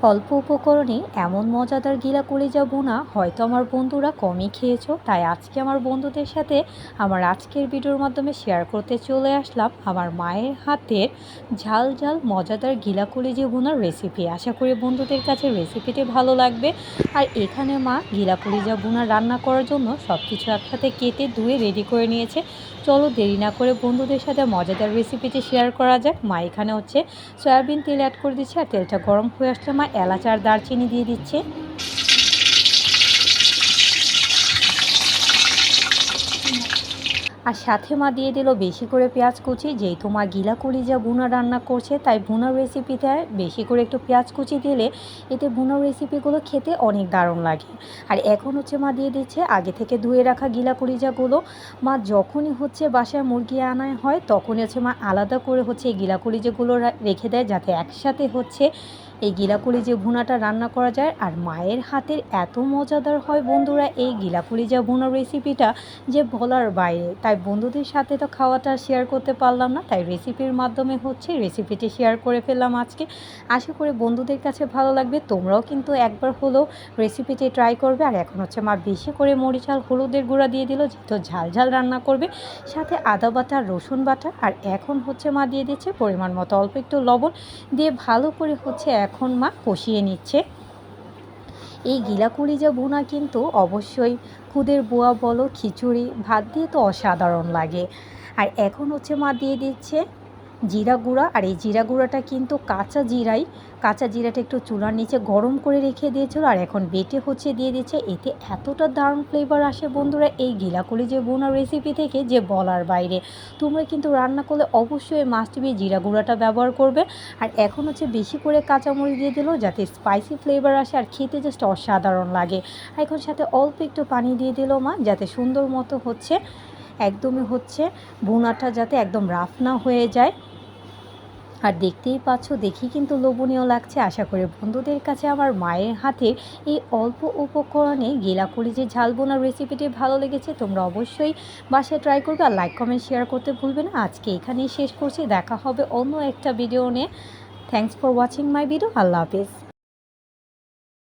অল্প উপকরণে এমন মজাদার গিলা কলিজা ভুনা হয়তো আমার বন্ধুরা কমই খেয়েছো, তাই আজকে আমার বন্ধুদের সাথে আমার আজকের ভিডিওর মাধ্যমে শেয়ার করতে চলে আসলাম আমার মায়ের হাতের ঝাল ঝাল মজাদার গিলা কলিজা ভুনার রেসিপি। আশা করি বন্ধুদের কাছে রেসিপিটি ভালো লাগবে। আর এখানে মা গিলা কলিজা ভুনা রান্না করার জন্য সব কিছু একসাথে কেটে ধুয়ে রেডি করে নিয়েছে। চলো দেরি না করে বন্ধুদের সাথে মজাদার রেসিপিটি শেয়ার করা যাক। মা এখানে সয়াবিন তেল অ্যাড করে দিচ্ছে, আর তেলটা গরম হয়ে আসলে মা এলাচ আর দারচিনি দিয়ে দিচ্ছে। আর সাথে মা দিয়ে দিল বেশি করে পেঁয়াজ কুচি, যেহেতু মা গিলা কলিজা ভুনা রান্না করছে তাই ভুনার রেসিপিতে বেশি করে একটু পেঁয়াজ কুচি দিলে এতে ভুনার রেসিপিগুলো খেতে অনেক দারুণ লাগে। আর এখন মা দিয়ে দিচ্ছে আগে থেকে ধুয়ে রাখা গিলা কলিজাগুলো। মা যখনই বাসায় মুরগি আনা হয় তখনই মা আলাদা করে এই গিলা কলিজাগুলো রেখে দেয়, যাতে একসাথে এই গিলা কলিজা ভুনাটা রান্না করা যায়। আর মায়ের হাতের এত মজাদার হয় বন্ধুরা এই গিলা কলিজা ভুনার রেসিপিটা যে বলার বাইরে। তাই বন্ধুদের সাথে তো খাওয়াটা শেয়ার করতে পারলাম না, তাই রেসিপির মাধ্যমে রেসিপিটি শেয়ার করে ফেললাম আজকে। আশা করি বন্ধুদের কাছে ভালো লাগবে, তোমরাও কিন্তু একবার হলেও রেসিপিটি ট্রাই করবে। আর এখন মা বেশি করে মরিচ আর হলুদের গুঁড়া দিয়ে দিল, যেহেতু ঝাল ঝাল রান্না করবে, সাথে আদা বাটা রসুন বাটা। আর এখন মা দিয়ে দিচ্ছে পরিমাণ মতো অল্প একটু লবণ দিয়ে ভালো করে এখন মা কষিয়ে নিচ্ছে। এই গিলা কলিজা ভুনা কিন্তু অবশ্যই খুদের বোয়া বলো খিচুড়ি ভাত দিয়ে তো অসাধারণ লাগে। আর এখন মা দিয়ে দিচ্ছে জিরা গুঁড়া। আর এই জিরা গুঁড়াটা কিন্তু কাঁচা জিরাটা একটু চুলার নিচে গরম করে রেখে দিয়েছিল, আর এখন বেটে দিয়ে দিচ্ছে। এতে এতটা দারুণ ফ্লেভার আসে বন্ধুরা এই গিলা কলিজা ভুনা রেসিপি থেকে যে বলার বাইরে। তোমরা কিন্তু রান্না করলে অবশ্যই মাস্ট বি জিরা গুঁড়াটা ব্যবহার করবে। আর এখন বেশি করে কাঁচামরিচ দিয়ে দিল, যাতে স্পাইসি ফ্লেভার আসে আর খেতে জাস্ট অসাধারণ লাগে। আর এখন সাথে অল্প একটু পানি দিয়ে দিল মা, যাতে সুন্দর মতো একদমই ভুনাটা যাতে একদম রাফ না হয়ে যায়। আর দেখতেই পাচ্ছ, দেখি কিন্তু লোভনীয় লাগছে। আশা করি বন্ধুদের কাছে আমার মায়ের হাতের এই অল্প উপকরণে গিলা কলিজা ঝাল বোনার রেসিপিটি ভালো লেগেছে। তোমরা অবশ্যই বাসায় ট্রাই করবে, আর লাইক কমেন্ট শেয়ার করতে ভুলবে না। আজকে এখানেই শেষ করছি, দেখা হবে অন্য একটা ভিডিও নিয়ে। Thanks for watching my video. আল্লাহ হাফেজ।